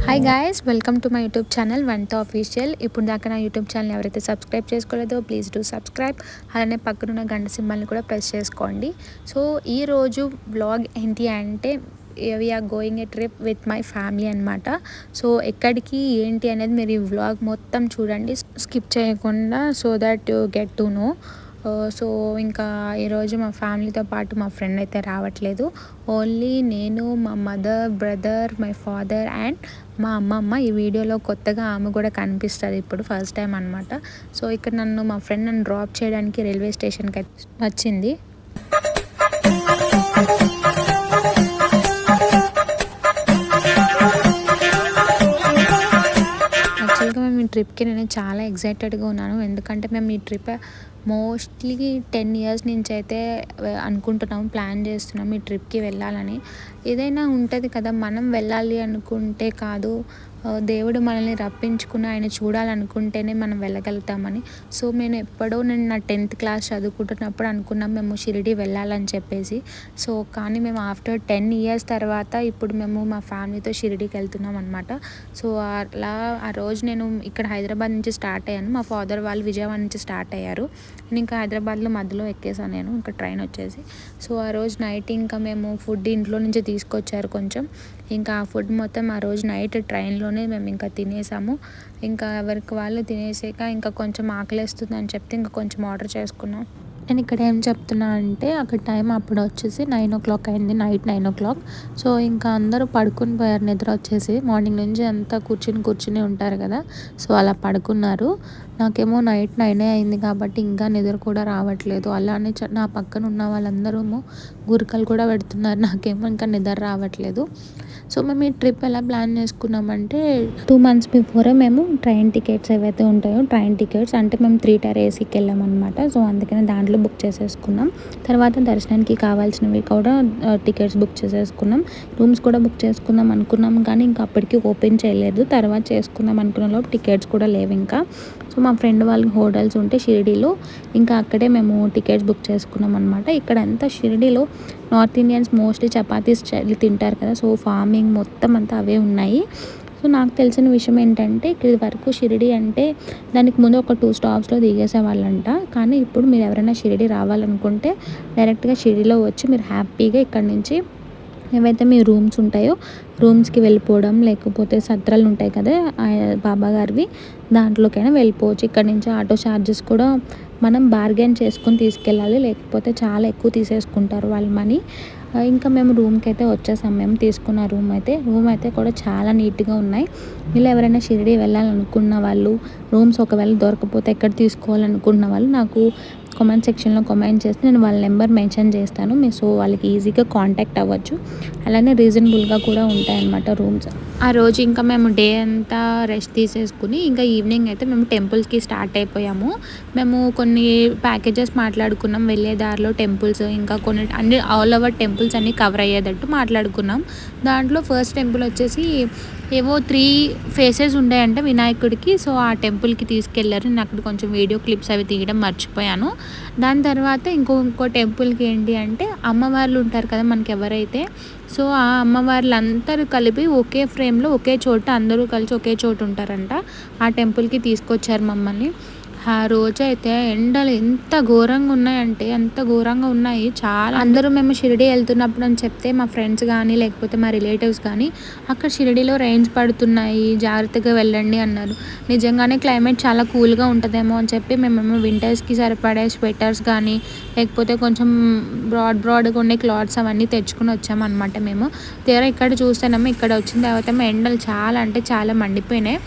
Hi guys, welcome to my YouTube channel వంట official. ఇప్పుడు దాకా నా యూట్యూబ్ ఛానల్ ఎవరైతే సబ్స్క్రైబ్ చేసుకోలేదో ప్లీజ్ డూ సబ్స్క్రైబ్. అలానే పక్కనున్న గంట సింబల్ని కూడా ప్రెస్ చేసుకోండి. సో ఈరోజు వ్లాగ్ ఏంటి అంటే we are going a trip with my family అనమాట. సో ఎక్కడికి ఏంటి అనేది మీరు ఈ వ్లాగ్ మొత్తం చూడండి, స్కిప్ చేయకుండా, so that you get to know. So ఇంకా ఈరోజు మా ఫ్యామిలీతో పాటు మా ఫ్రెండ్ అయితే రావట్లేదు. ఓన్లీ నేను, మా mother, brother, my father and మా అమ్మమ్మ. ఈ వీడియోలో కొత్తగా ఆమె కూడా కనిపిస్తుంది ఇప్పుడు ఫస్ట్ టైం అనమాట. సో ఇక్కడ మా ఫ్రెండ్ నన్ను డ్రాప్ చేయడానికి రైల్వే స్టేషన్కి వచ్చింది. యాక్చువల్గా మేము ఈ ట్రిప్కి నేను చాలా ఎక్సైటెడ్గా ఉన్నాను. ఎందుకంటే మేము ఈ ట్రిప్ మోస్ట్లీ 10 years నుంచి అయితే అనుకుంటున్నాము, ప్లాన్ చేస్తున్నాం ఈ ట్రిప్కి వెళ్ళాలని. ఏదైనా ఉంటుంది కదా, మనం వెళ్ళాలి అనుకుంటే కాదు, దేవుడు మనల్ని రప్పించుకుని ఆయన చూడాలనుకుంటేనే మనం వెళ్ళగలుగుతామని. సో నేను నా 10th క్లాస్ చదువుకుంటున్నప్పుడు అనుకున్నాం మేము షిరిడి వెళ్ళాలని చెప్పేసి. సో కానీ మేము ఆఫ్టర్ 10 years తర్వాత ఇప్పుడు మేము మా ఫ్యామిలీతో షిరిడికి వెళ్తున్నాం అనమాట. సో అలా ఆ రోజు నేను ఇక్కడ హైదరాబాద్ నుంచి స్టార్ట్ అయ్యాను, మా ఫాదర్ వాళ్ళు విజయవాడ నుంచి స్టార్ట్ అయ్యారు. నేను ఇంకా హైదరాబాద్లో మధ్యలో ఎక్కేసాను నేను, ఇంకా ట్రైన్ వచ్చేసి. సో ఆ రోజు నైట్ ఇంకా మేము ఫుడ్ ఇంట్లో నుంచి తీసుకొచ్చారు కొంచెం, ఇంకా ఆ ఫుడ్ మొత్తం ఆ రోజు నైట్ ట్రైన్లోనే మేము ఇంకా తినేసాము. ఇంకా ఎవరికి వాళ్ళు తినేసాక ఇంకా కొంచెం ఆకలిస్తుంది అని చెప్తే ఇంకా కొంచెం ఆర్డర్ చేసుకున్నాం. నేను ఇక్కడ ఏం చెప్తున్నా అంటే అక్కడ టైం అప్పుడు వచ్చేసి 9 o'clock అయింది, నైట్ 9 o'clock. సో ఇంకా అందరూ పడుకుని పోయారు, నిద్ర వచ్చేసి. మార్నింగ్ నుంచి అంతా కూర్చుని ఉంటారు కదా, సో అలా పడుకున్నారు. నాకేమో నైట్ 9 అయింది కాబట్టి ఇంకా నిద్ర కూడా రావట్లేదు. అలానే నా పక్కన ఉన్న వాళ్ళందరూ గురకలు కూడా పెడుతున్నారు, నాకేమో ఇంకా నిద్ర రావట్లేదు. సో మేము ఈ ట్రిప్ ఎలా ప్లాన్ చేసుకున్నామంటే 2 months బిఫోరే మేము ట్రైన్ టికెట్స్ ఏవైతే ఉంటాయో, ట్రైన్ టికెట్స్ అంటే మేము 3-tier ఏసీకి వెళ్ళామన్నమాట. సో అందుకని దాంట్లో బుక్ చేసేసుకున్నాం. తర్వాత దర్శనానికి కావాల్సినవి కూడా టికెట్స్ బుక్ చేసేసుకున్నాం. రూమ్స్ కూడా బుక్ చేసుకుందాం అనుకున్నాం కానీ ఇంకా అప్పటికి ఓపెన్ చేయలేదు. తర్వాత చేసుకుందాం అనుకున్న లోపు టికెట్స్ కూడా లేవు ఇంకా. సో మా ఫ్రెండ్ వాళ్ళకి హోటల్స్ ఉంటే షిరిడీలో, ఇంకా అక్కడే మేము టికెట్స్ బుక్ చేసుకున్నాం అనమాట. ఇక్కడ అంతా షిరిడీలో నార్త్ ఇండియన్స్ మోస్ట్లీ చపాతీస్ తింటారు కదా, సో ఫార్మింగ్ మొత్తం అంతా అవే ఉన్నాయి. సో నాకు తెలిసిన విషయం ఏంటంటే ఇక్కడి వరకు షిరిడి అంటే దానికి ముందు ఒక 2 stops దిగేసేవాళ్ళంట. కానీ ఇప్పుడు మీరు ఎవరైనా షిరిడి రావాలనుకుంటే డైరెక్ట్గా షిరిడిలో వచ్చి మీరు హ్యాపీగా ఇక్కడ నుంచి ఏవైతే మీ రూమ్స్ ఉంటాయో రూమ్స్కి వెళ్ళిపోవడం, లేకపోతే సత్రాలు ఉంటాయి కదా బాబా గారివి, దాంట్లోకైనా వెళ్ళిపోవచ్చు. ఇక్కడ నుంచి ఆటో ఛార్జెస్ కూడా మనం బార్గెన్ చేసుకొని తీసుకెళ్ళాలి, లేకపోతే చాలా ఎక్కువ తీసేసుకుంటారు వాళ్ళ మనీ. ఇంకా మేము రూమ్కి అయితే వచ్చేసాం. మేము తీసుకున్న రూమ్ అయితే కూడా చాలా నీట్గా ఉన్నాయి. వీళ్ళు ఎవరైనా షిరిడి వెళ్ళాలనుకున్న వాళ్ళు, రూమ్స్ ఒకవేళ దొరకపోతే ఎక్కడ తీసుకోవాలనుకున్న వాళ్ళు నాకు కామెంట్ సెక్షన్లో కామెంట్ చేస్తే నేను వాళ్ళ నెంబర్ మెన్షన్ చేస్తాను. సో వాళ్ళకి ఈజీగా కాంటాక్ట్ అవ్వచ్చు. అలానే రీజనబుల్గా కూడా ఉంటాయన్నమాట రూమ్స్. ఆ రోజు ఇంకా మేము డే అంతా రెస్ట్ తీసేసుకుని ఇంకా ఈవినింగ్ అయితే మేము టెంపుల్స్కి స్టార్ట్ అయిపోయాము. మేము కొన్ని ప్యాకేజెస్ మాట్లాడుకున్నాం, వెళ్ళే దారిలో టెంపుల్స్, ఇంకా కొన్ని అన్ని ఆల్ ఓవర్ టెంపుల్స్ అన్నీ కవర్ అయ్యేటట్టు మాట్లాడుకున్నాం. దాంట్లో ఫస్ట్ టెంపుల్ వచ్చేసి ఏవో 3 phases ఉన్నాయంటే వినాయకుడికి. సో ఆ టెంపుల్కి తీసుకెళ్లారు. నేను అక్కడ కొంచెం వీడియో క్లిప్స్ అవి తీయడం మర్చిపోయాను. దాని తర్వాత ఇంకో టెంపుల్కి ఏంటి అంటే అమ్మవార్లు ఉంటారు కదా మనకి ఎవరైతే, సో ఆ అమ్మవార్లందరూ కలిపి ఒకే ఫ్రేమ్లో ఒకే చోట అందరూ కలిసి ఒకే చోట ఉంటారంట. ఆ టెంపుల్కి తీసుకొచ్చారు మమ్మల్ని. ఆ రోజైతే ఎండలు ఎంత ఘోరంగా ఉన్నాయంటే అంత ఘోరంగా ఉన్నాయి. చాలా అందరూ మేము షిరిడి వెళ్తున్నప్పుడు అని చెప్తే మా ఫ్రెండ్స్ కానీ లేకపోతే మా రిలేటివ్స్ కానీ అక్కడ షిరిడిలో రైన్స్ పడుతున్నాయి, జాగ్రత్తగా వెళ్ళండి అన్నారు. నిజంగానే క్లైమేట్ చాలా కూల్గా ఉంటుందేమో అని చెప్పి మేమేమో వింటర్స్కి సరిపడే స్వెటర్స్ కానీ లేకపోతే కొంచెం బ్రాడ్గా ఉండే క్లాత్స్ అవన్నీ తెచ్చుకుని వచ్చామన్నమాట. మేము తీరా ఇక్కడ చూస్తేనేమో ఇక్కడ వచ్చిన తర్వాత ఎండలు చాలా అంటే చాలా మండిపోయినాయి.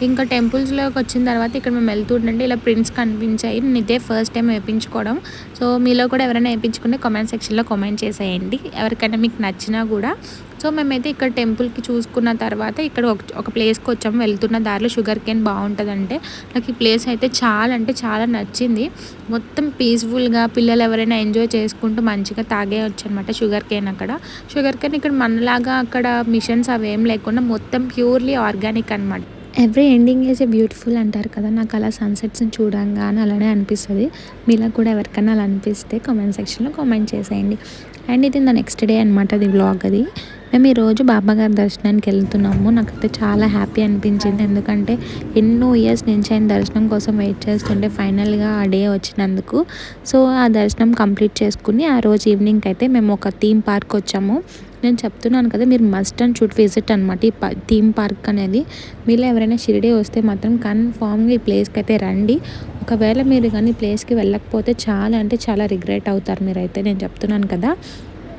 ఇంకా టెంపుల్స్లోకి వచ్చిన తర్వాత ఇక్కడ మేము వెళ్తుంటే ఇలా ప్రింట్స్ కనిపించాయి. నేను ఇదే ఫస్ట్ టైం వేయించుకోవడం. సో మీలో కూడా ఎవరైనా వేయించుకుంటే కామెంట్ సెక్షన్లో కామెంట్ చేసేయండి, ఎవరికైనా మీకు నచ్చినా కూడా. సో మేమైతే ఇక్కడ టెంపుల్కి చూసుకున్న తర్వాత ఇక్కడ ఒక ప్లేస్కి వచ్చాము. వెళ్తున్న దారిలో షుగర్ కేన్ బాగుంటుందంటే నాకు ఈ ప్లేస్ అయితే చాలా అంటే చాలా నచ్చింది. మొత్తం పీస్ఫుల్గా పిల్లలు ఎవరైనా ఎంజాయ్ చేసుకుంటూ మంచిగా తాగేయచ్చు అనమాట షుగర్ కేన్. షుగర్ కేన్ ఇక్కడ మనలాగా అక్కడ మిషన్స్ అవేం లేకుండా మొత్తం ప్యూర్లీ ఆర్గానిక్ అనమాట. Every ending is a beautiful అంటారు కదా, నాకు అలా సన్సెట్స్ని చూడంగానే అలానే అనిపిస్తుంది. మీలా కూడా ఎవరికైనా అలా అనిపిస్తే కామెంట్ సెక్షన్లో కామెంట్ చేసేయండి. అండ్ ఇది నా నెక్స్ట్ డే అనమాట, అది వ్లాగ్. అది మేము ఈరోజు బాబాగారి దర్శనానికి వెళ్తున్నాము. నాకైతే చాలా హ్యాపీ అనిపించింది. ఎందుకంటే ఎన్నో ఇయర్స్ నుంచి ఆయన దర్శనం కోసం వెయిట్ చేస్తుంటే ఫైనల్గా ఆ డే వచ్చినందుకు సో ఆ దర్శనం కంప్లీట్ చేసుకుని ఆ రోజు ఈవినింగ్ అయితే మేము ఒక థీమ్ పార్క్ వచ్చాము. నేను చెప్తున్నాను కదా, మీరు మస్ట్ అండ్ షుడ్ విజిట్ అనమాట ఈ థీమ్ పార్క్ అనేది. మీలో ఎవరైనా షిరిడీ వస్తే మాత్రం కన్ఫామ్గా ఈ ప్లేస్కి అయితే రండి. ఒకవేళ మీరు కానీ ప్లేస్కి వెళ్ళకపోతే చాలా అంటే చాలా రిగ్రెట్ అవుతారు మీరైతే, నేను చెప్తున్నాను కదా.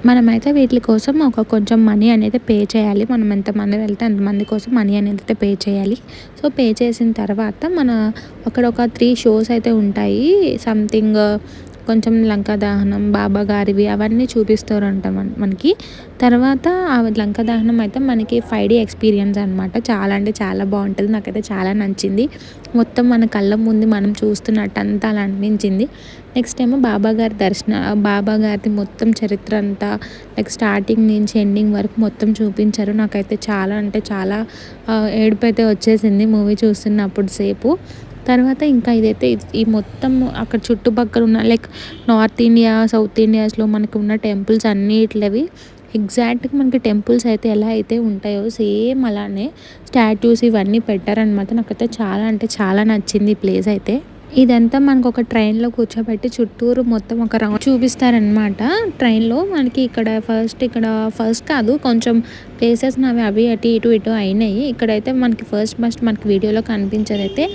మనమైతే వీటి కోసం ఒక కొంచెం మనీ అనేది పే చేయాలి. మనం ఎంతమంది వెళ్తే అంతమంది కోసం మనీ అనేది అయితే పే చేయాలి. సో పే చేసిన తర్వాత అక్కడ ఒక 3 షోస్ అయితే ఉంటాయి. సంథింగ్ కొంచెం లంకా దహనం, బాబా గారివి అవన్నీ చూపిస్తారంట మనకి. తర్వాత ఆ లంకా దహనం అయితే మనకి 5D ఎక్స్పీరియన్స్ అనమాట. చాలా అంటే చాలా బాగుంటుంది. నాకైతే చాలా నచ్చింది. మొత్తం మన కళ్ళ ముందు మనం చూస్తున్నట్టు అంతా అలా అనిపించింది. నెక్స్ట్ ఏమో బాబా గారిది మొత్తం చరిత్ర అంతా లైక్ స్టార్టింగ్ నుంచి ఎండింగ్ వరకు మొత్తం చూపించారు. నాకైతే చాలా అంటే చాలా ఏడుపు అయితే వచ్చేసింది మూవీ చూస్తున్నప్పుడు సేపు. తర్వాత ఇంకా ఇదైతే ఈ మొత్తం అక్కడ చుట్టుపక్కల ఉన్న లైక్ నార్త్ ఇండియా, సౌత్ ఇండియాస్లో మనకు ఉన్న టెంపుల్స్ అన్నిట్లవి ఎగ్జాక్ట్గా మనకి టెంపుల్స్ అయితే ఎలా అయితే ఉంటాయో సేమ్ అలానే స్టాట్యూస్ ఇవన్నీ పెట్టారనమాట. నాకైతే చాలా అంటే చాలా నచ్చింది ఈ ప్లేస్ అయితే. ఇదంతా మనకు ఒక ట్రైన్లో కూర్చోబెట్టి చుట్టూరు మొత్తం ఒక రౌండ్ చూపిస్తారనమాట. ట్రైన్లో మనకి ఇక్కడ ఫస్ట్ కాదు, కొంచెం ప్లేసెస్ అవి ఇటు ఇటు అయినాయి. ఇక్కడైతే మనకి ఫస్ట్ మనకి వీడియోలో కనిపించేది అయితే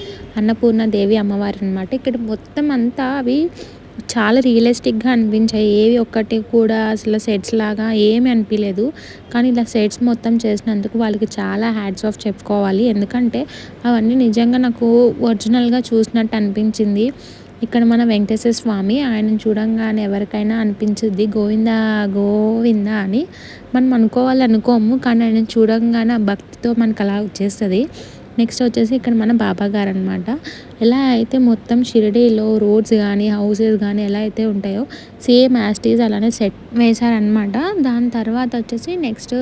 అన్నపూర్ణ దేవి అమ్మవారు అనమాట. ఇక్కడ మొత్తం అంతా అవి చాలా రియలిస్టిక్గా అనిపించాయి. ఏవి ఒక్కటి కూడా అసలు సెట్స్ లాగా ఏమి అనిపించలేదు. కానీ ఇలా సెట్స్ మొత్తం చేసినందుకు వాళ్ళకి చాలా హ్యాట్స్ ఆఫ్ చెప్పుకోవాలి. ఎందుకంటే అవన్నీ నిజంగా నాకు ఒరిజినల్గా చూసినట్టు అనిపించింది. ఇక్కడ మన వెంకటేశ్వర స్వామి, ఆయన చూడంగానే ఎవరికైనా అనిపించుద్ది గోవిందా గోవిందా అని. మనం అనుకోము, కానీ ఆయన చూడంగానే ఆ భక్తితో మనకు అలా వచ్చేస్తుంది. నెక్స్ట్ వచ్చేసి ఇక్కడ మన బాబా గారు అనమాట. ఎలా అయితే మొత్తం షిరిడీలో రోడ్స్ కానీ హౌసెస్ కానీ ఎలా అయితే ఉంటాయో సేమ్ యాస్టీస్ అలానే సెట్ వేశారనమాట. దాని తర్వాత వచ్చేసి నెక్స్ట్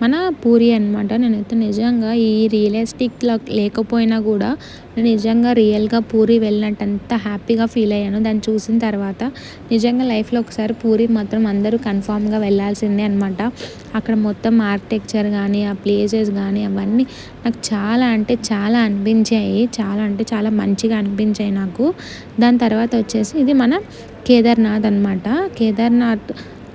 మన పూరి అనమాట. నేనైతే నిజంగా ఈ రియలిస్టిక్లో లేకపోయినా కూడా నేను నిజంగా రియల్గా పూరి వెళ్ళినట్టు అంత హ్యాపీగా ఫీల్ అయ్యాను దాన్ని చూసిన తర్వాత. నిజంగా లైఫ్లో ఒకసారి పూరి మాత్రం అందరూ కన్ఫామ్గా వెళ్ళాల్సిందే అనమాట. అక్కడ మొత్తం ఆర్కిటెక్చర్ కానీ ఆ ప్లేసెస్ కానీ అవన్నీ నాకు చాలా అంటే చాలా అనిపించాయి. చాలా అంటే చాలా మంచిగా అనిపించాయి నాకు. దాని తర్వాత వచ్చేసి ఇది మన కేదార్నాథ్ అనమాట. కేదార్నాథ్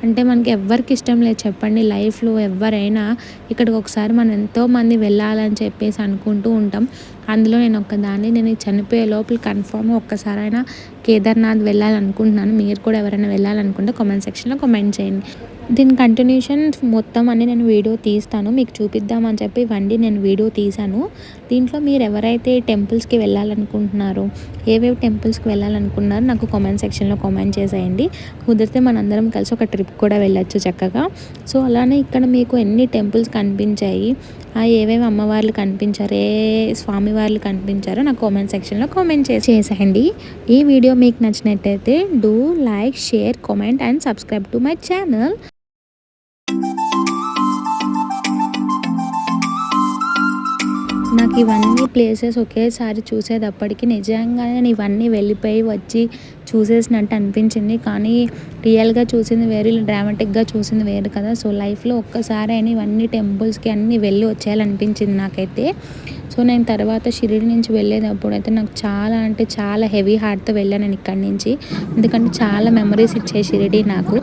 అంటే మనకి ఎవ్వరికి ఇష్టం లేదు చెప్పండి. లైఫ్లో ఎవరైనా ఇక్కడికి ఒకసారి మనం ఎంతోమంది వెళ్ళాలని చెప్పేసి అనుకుంటూ ఉంటాం. అందులో నేను ఒక్కదాన్ని. నేను చనిపోయే లోపల కన్ఫామ్గా ఒక్కసారైనా కేదార్నాథ్ వెళ్ళాలనుకుంటున్నాను. మీరు కూడా ఎవరైనా వెళ్ళాలనుకుంటే కామెంట్ సెక్షన్లో కామెంట్ చేయండి. దీని కంటిన్యూషన్ మొత్తం అన్ని నేను వీడియో తీస్తాను, మీకు చూపిద్దామని చెప్పి ఇవన్నీ నేను వీడియో తీశాను. దీంట్లో మీరు ఎవరైతే టెంపుల్స్కి వెళ్ళాలనుకుంటున్నారో, ఏవేవి టెంపుల్స్కి వెళ్ళాలనుకున్నారో నాకు కామెంట్ సెక్షన్లో కామెంట్ చేసేయండి. కుదిరితే మనందరం కలిసి ఒక ట్రిప్ కూడా వెళ్ళొచ్చు చక్కగా. సో అలానే ఇక్కడ మీకు ఎన్ని టెంపుల్స్ కనిపించాయి, ఏవేవి అమ్మవార్లు కనిపించారు, ఏ స్వామివార్లు కనిపించారో నాకు కామెంట్ సెక్షన్లో కామెంట్ చేసేయండి. ఈ వీడియో మీకు నచ్చినట్టయితే do like, share, comment and subscribe to my channel. నాకు ఇవన్నీ ప్లేసెస్ ఒకేసారి చూసేటప్పటికి నిజంగానే నేను ఇవన్నీ వెళ్ళిపోయి వచ్చి చూసేసినట్టు అనిపించింది. కానీ రియల్గా చూసింది వేరు, డ్రామాటిక్గా చూసింది వేరు కదా. సో లైఫ్లో ఒక్కసారి అయినా ఇవన్నీ టెంపుల్స్కి అన్నీ వెళ్ళి వచ్చేయాలనిపించింది నాకైతే. సో నేను తర్వాత షిరిడి నుంచి వెళ్ళేటప్పుడు అయితే నాకు చాలా అంటే చాలా హెవీ హార్ట్తో వెళ్ళాను నేను ఇక్కడి నుంచి. ఎందుకంటే చాలా మెమరీస్ ఇచ్చే షిరిడి నాకు.